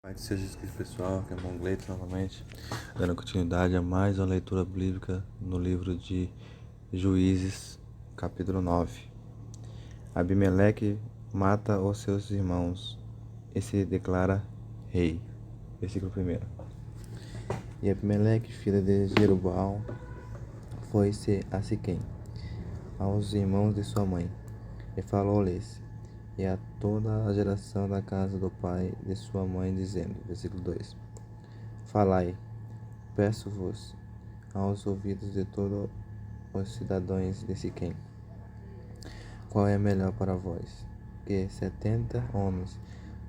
Pai de seja escrito pessoal, que é Mongleito novamente, dando continuidade a mais uma leitura bíblica no livro de Juízes, capítulo 9. Abimeleque mata os seus irmãos e se declara rei. Versículo 1. E Abimeleque, filho de Jerubaal, foi-se a Siquém, aos irmãos de sua mãe, e falou-lhes, e a toda a geração da casa do pai de sua mãe, dizendo, versículo 2: Falai, peço-vos, aos ouvidos de todos os cidadãos de Siquém, qual é melhor para vós, que 70 homens,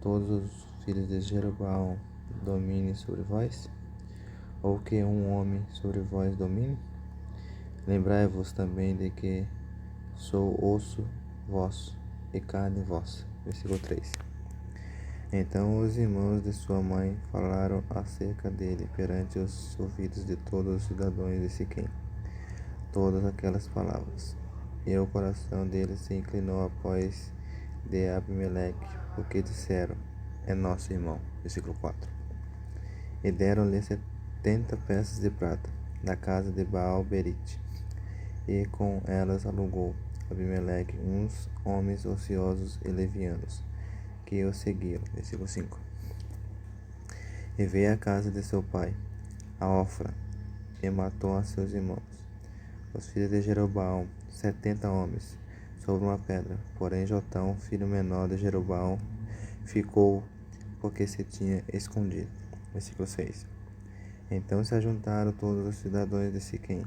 todos os filhos de Jeroboão, dominem sobre vós? Ou que um homem sobre vós domine? Lembrai-vos também de que sou osso vosso e carne vossa. Versículo 3. Então os irmãos de sua mãe falaram acerca dele perante os ouvidos de todos os cidadãos de Siquém todas aquelas palavras. E o coração deles se inclinou após de Abimeleque, porque disseram, é nosso irmão. Versículo 4. E deram-lhe 70 peças de prata da casa de Baal-Berite, e com elas alugou Abimeleque uns homens ociosos e levianos, que o seguiram. Versículo 5. E veio à casa de seu pai, a Ofra, e matou a seus irmãos, os filhos de Jeroboão, 70 homens, sobre uma pedra. Porém Jotão, filho menor de Jeroboão, ficou, porque se tinha escondido. Versículo 6. Então se ajuntaram todos os cidadãos de Siquém,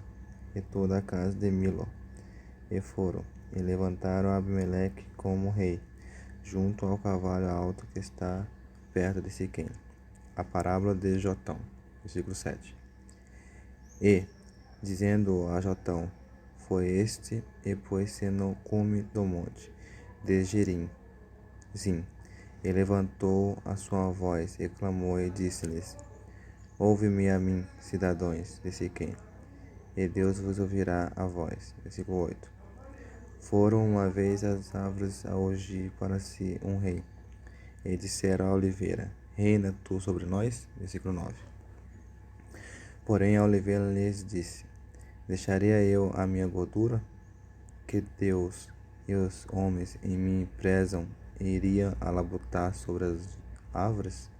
e toda a casa de Miló, e foram, e levantaram Abimeleque como rei, junto ao cavalo alto que está perto de Siquém. A parábola de Jotão. Versículo 7. E, dizendo a Jotão, foi este, e pôs-se no cume do monte de Gerizim, e levantou a sua voz, e clamou, e disse-lhes, ouve-me a mim, cidadãos de Siquém, e Deus vos ouvirá a vós. Versículo 8. Foram uma vez as árvores a ungir para si um rei, e disseram à oliveira, reina tu sobre nós? Versículo 9. Porém a oliveira lhes disse, deixaria eu a minha gordura, que Deus e os homens em mim prezam, e iria alabotar sobre as árvores?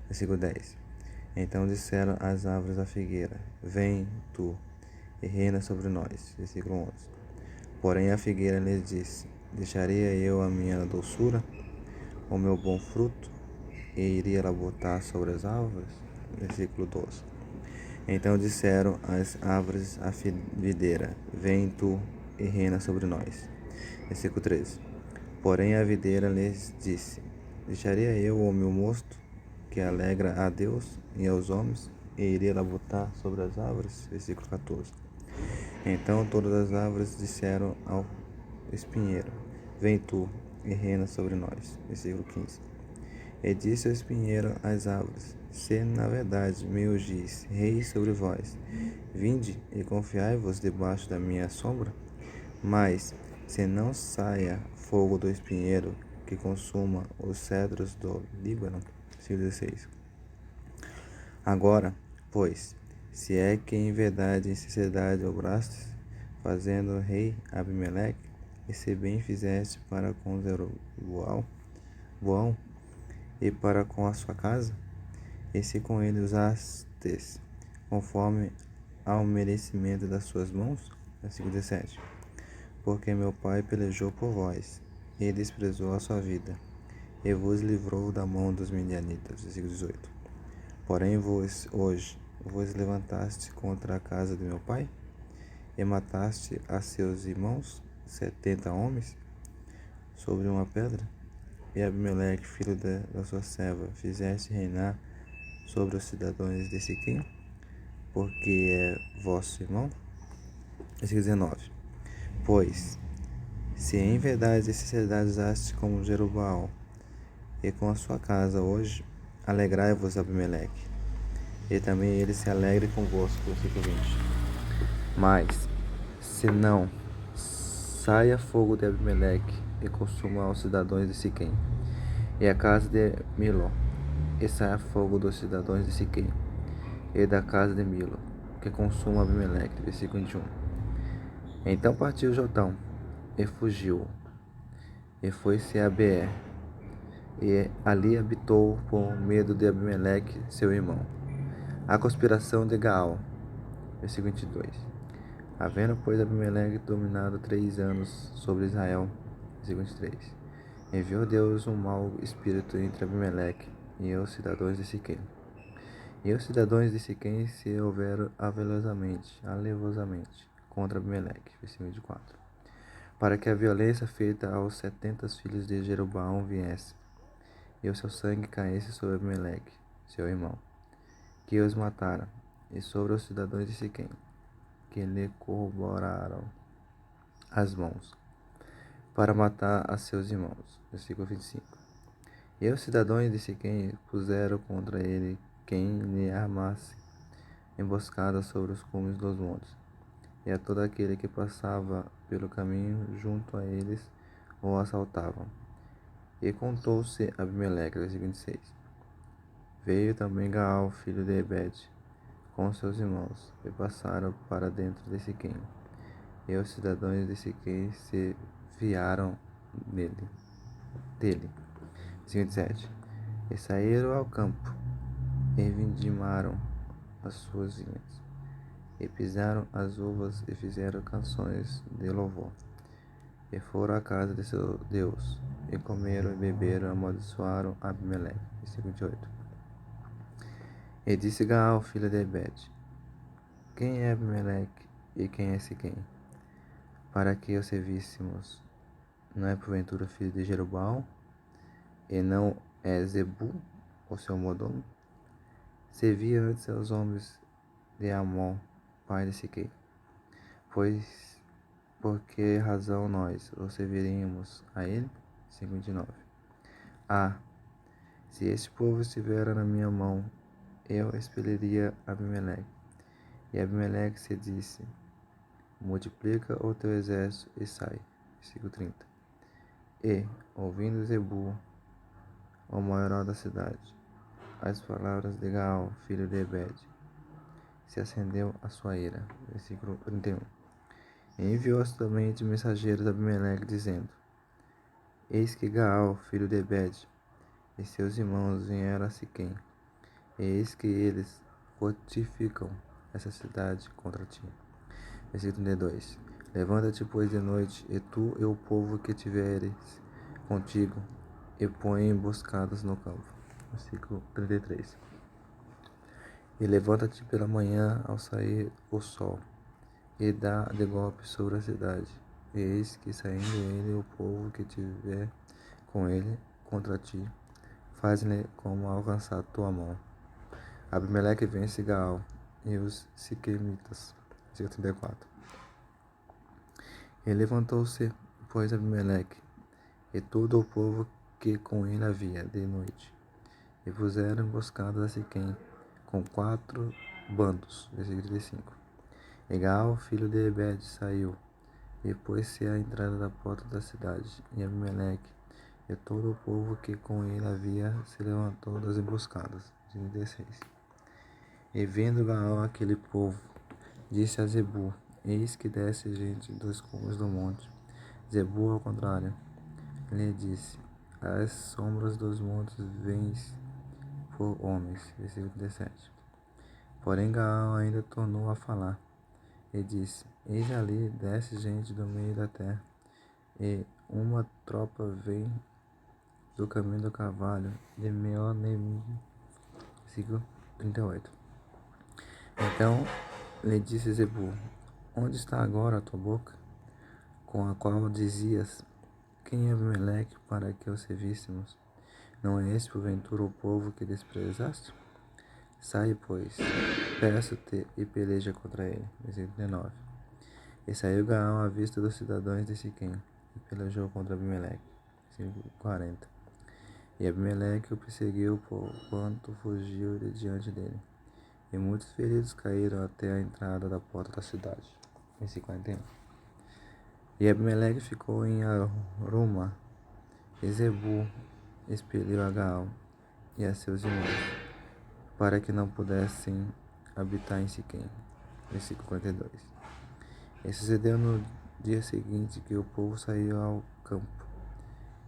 Versículo 10. Então disseram as árvores à figueira, vem tu, e reina sobre nós. Versículo 11. Porém a figueira lhes disse, deixaria eu a minha doçura, o meu bom fruto, e iria alabotar sobre as árvores? Versículo 12. Então disseram as árvores à videira, vem tu, e reina sobre nós. Versículo 13. Porém a videira lhes disse, deixaria eu o meu mosto, que alegra a Deus e aos homens, e iria labotar sobre as árvores? Versículo 14. Então todas as árvores disseram ao espinheiro, vem tu, e reina sobre nós. Versículo 15. E disse o espinheiro às árvores, se na verdade me ungis rei sobre vós, vinde e confiai-vos debaixo da minha sombra? Mas, se não saia fogo do espinheiro, que consuma os cedros do Líbano. Versículo 16. Agora, pois, se é que em verdade e em sinceridade obrastes, fazendo rei Abimeleque, e se bem fizeste para com Jeroboão e para com a sua casa, e se com ele usastes conforme ao merecimento das suas mãos? Versículo 17. Porque meu pai pelejou por vós, e desprezou a sua vida, e vos livrou da mão dos midianitas. Versículo 18. Porém vós, hoje, vos levantaste contra a casa de meu pai, e mataste a seus irmãos, 70 homens, sobre uma pedra? E Abimeleque, filho da sua serva, fizeste reinar sobre os cidadãos de Siquém, porque é vosso irmão? Versículo 19. Pois, se em verdade e sinceridade usaste como Jeroboão, e com a sua casa hoje, alegrai-vos, Abimeleque, e também ele se alegre convosco. Versículo 20. Mas, se não, saia fogo de Abimeleque, e consuma aos cidadãos de Siquém, e a casa de Miló, e saia fogo dos cidadãos de Siquém e da casa de Milo, que consuma Abimeleque. Versículo 21. Então partiu Jotão e fugiu, e foi-se a Beer, e ali habitou por medo de Abimeleque, seu irmão. A conspiração de Gaal. Versículo 22. Havendo, pois, Abimeleque dominado 3 anos sobre Israel. Versículo 23. Enviou Deus um mau espírito entre Abimeleque e os cidadãos de Siquém. E os cidadãos de Siquém se houveram alevosamente contra Abimeleque. Versículo 24. Para que a violência feita aos 70 filhos de Jeroboão viesse, e o seu sangue caísse sobre Abimeleque, seu irmão, que os mataram, e sobre os cidadãos de Siquém, que lhe corroboraram as mãos, para matar a seus irmãos. Versículo 25. E os cidadãos de Siquém puseram contra ele quem lhe armasse emboscada sobre os cumes dos montes, e a todo aquele que passava pelo caminho junto a eles o assaltavam. E contou-se Abimeleque. Versículo 26. Veio também Gaal, filho de Ebed, com seus irmãos, e passaram para dentro de Siquém. E os cidadãos de Siquém se fiaram dele. Versículo 27. E saíram ao campo, e vindimaram as suas vinhas, e pisaram as uvas, e fizeram canções de louvor. E foram à casa de seu Deus, e comeram e beberam, e amaldiçoaram Abimeleque. Versículo 28. E disse Gaal, filho de Ebed: Quem é Abimeleque e quem é Siquém? Para que o servíssemos? Não é porventura filho de Jeroboão? E não é Zebu, o seu mordomo? Servia antes aos homens de Amon, pai de Siquém. Pois, por que razão nós o serviríamos a ele? 59. Ah, se este povo estivera na minha mão, eu expeliria Abimeleque. E Abimeleque se disse: multiplica o teu exército e sai. Versículo 30. E, ouvindo Zebu, o maior da cidade, as palavras de Gaal, filho de Ebed, se acendeu a sua ira. Versículo 31. E enviou astutamente mensageiros a Abimeleque, dizendo: Eis que Gaal, filho de Ebed, e seus irmãos vieram a Siquém, e eis que eles fortificam essa cidade contra ti. Versículo 32. Levanta-te, pois, de noite, e tu e o povo que tiveres contigo, e põe emboscadas no campo. Versículo 33. E levanta-te pela manhã ao sair o sol, e dá de golpe sobre a cidade. E eis que, saindo ele e o povo que tiver com ele contra ti, faz-lhe como alcançar tua mão. Abimeleque vence Gaal e os siquemitas. Versículo 34. E levantou-se, pois, Abimeleque e todo o povo que com ele havia de noite, e puseram emboscadas a Siquém com 4 bandos. Versículo 35. E Gaal, filho de Ebed, saiu, e pôs-se à entrada da porta da cidade, e Abimeleque e todo o povo que com ele havia se levantou das emboscadas. 16. E vendo Gaal aquele povo, disse a Zebu: Eis que desce gente dos cumes do monte. Zebu, ao contrário, lhe disse: As sombras dos montes vens por homens. Versículo 17. Porém Gaal ainda tornou a falar, e disse: Eis ali desce gente do meio da terra, e uma tropa vem do caminho do carvalho de Meonim. Versículo 38. Então lhe disse Zebu: Onde está agora a tua boca, com a qual dizias: Quem é Abimeleque para que o servíssemos? Não é esse porventura o povo que desprezaste? Sai, pois, peço-te, e peleja contra ele. Versículo 19. E saiu Gaal à vista dos cidadãos de Siquém, e pelejou contra Abimeleque. Versículo 40. E Abimeleque o perseguiu por quanto fugiu de diante dele. E muitos feridos caíram até a entrada da porta da cidade. Versículo 41. E Abimeleque ficou em Aruma, e Zebu expeliu a Gaal, e a seus irmãos, para que não pudessem habitar em Siquém. Versículo 42. E sucedeu no dia seguinte que o povo saiu ao campo,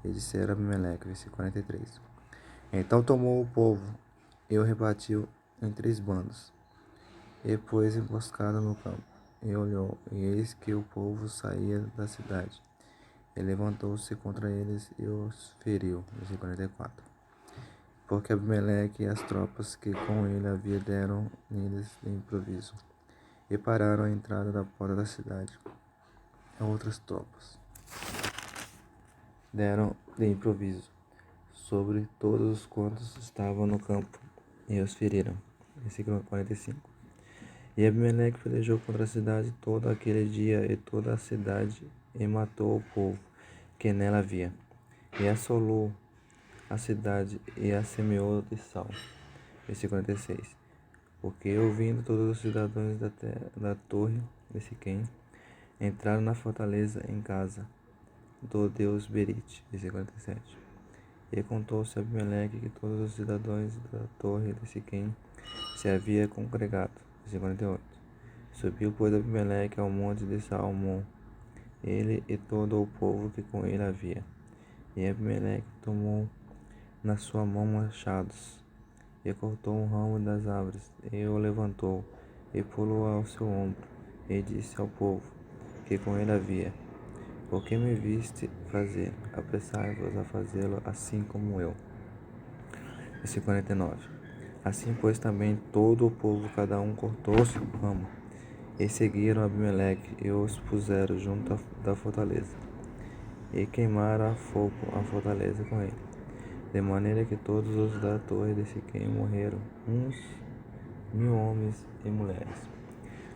e disseram a Abimeleque, versículo 43. Então tomou o povo e o repartiu em 3 bandos, e pôs emboscada no campo, e olhou, e eis que o povo saía da cidade. E levantou-se contra eles e os feriu. Versículo 44. Porque Abimeleque e as tropas que com ele havia deram neles de improviso, e pararam a entrada da porta da cidade. A outras tropas deram de improviso sobre todos os quantos estavam no campo, e os feriram. Versículo 45. E Abimeleque pelejou contra a cidade todo aquele dia e toda a cidade, e matou o povo que nela havia, e assolou a cidade e a semeou de sal. Versículo 46. Porque, ouvindo todos os cidadãos da torre de Siquém, entraram na fortaleza em casa do deus Berite. Versículo 47. E contou-se a Abimeleque que todos os cidadãos da torre de Siquém se havia congregado. Versículo 48. Subiu, pois, Abimeleque ao monte de Salmão, ele e todo o povo que com ele havia. E Abimeleque tomou na sua mão machados, e cortou um ramo das árvores, e o levantou, e pulou ao seu ombro, e disse ao povo que com ele havia: O que me viste fazer? Apressai-vos a fazê-lo, assim como eu. Versículo 49. Assim, pois, também todo o povo, cada um cortou o seu ramo, e seguiram Abimeleque, e os puseram junto da fortaleza, e queimaram a fogo a fortaleza com ele. De maneira que todos os da torre de Siquém morreram, uns 1000 homens e mulheres.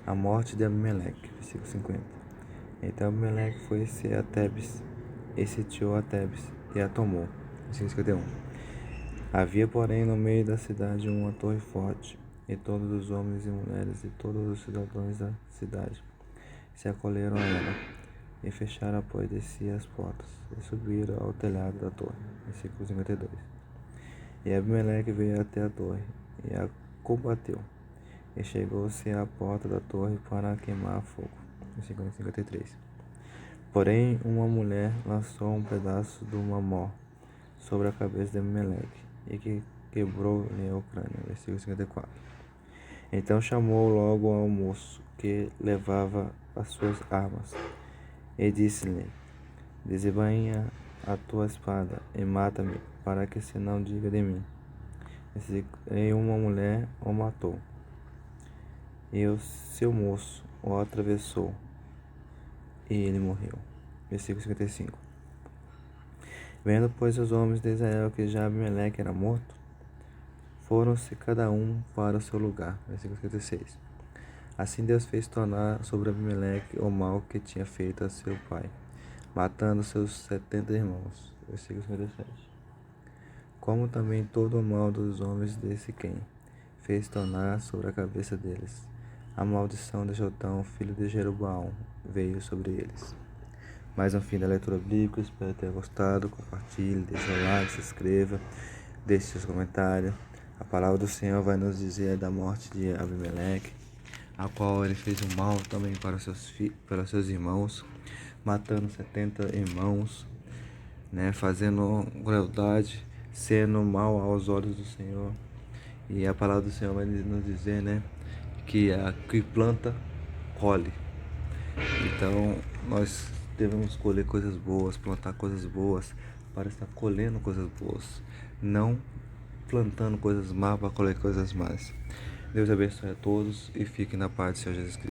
A morte de Abimeleque. Versículo 50. Então Abimeleque foi-se a Tebes, e sitiou a Tebes, e a tomou. Versículo 51. Havia, porém, no meio da cidade uma torre forte, e todos os homens e mulheres e todos os cidadãos da cidade se acolheram a ela, e fecharam após de si as portas, e subiram ao telhado da torre. Versículo 52. E Abimeleque veio até a torre, e a combateu, e chegou-se à porta da torre para queimar fogo. Versículo 53. Porém, uma mulher lançou um pedaço do mamor sobre a cabeça de Abimeleque, e que quebrou-lhe o crânio. Versículo 54. Então chamou logo ao moço que levava as suas armas, e disse-lhe: Desembainha a tua espada e mata-me, para que se não diga de mim: E uma mulher o matou. E o seu moço o atravessou, e ele morreu. Versículo 55. Vendo, pois, os homens de Israel que já Abimeleque era morto, foram-se cada um para o seu lugar. Versículo 56. Assim Deus fez tornar sobre Abimeleque o mal que tinha feito a seu pai, matando seus 70 irmãos. Versículo 57. Como também todo o mal dos homens de Siquém fez tornar sobre a cabeça deles. A maldição de Jotão, filho de Jeroboão, veio sobre eles. Mais um fim da leitura bíblica. Espero ter gostado. Compartilhe, deixe o like, se inscreva, deixe seus comentários. A palavra do Senhor vai nos dizer da morte de Abimeleque, a qual ele fez um mal também para os seus irmãos, matando 70 irmãos, fazendo crueldade, sendo mal aos olhos do Senhor. E a palavra do Senhor vai nos dizer, que a que planta, colhe. Então, nós devemos colher coisas boas, plantar coisas boas, para estar colhendo coisas boas, não plantando coisas más para colher coisas más. Deus abençoe a todos e fiquem na paz do Senhor Jesus Cristo.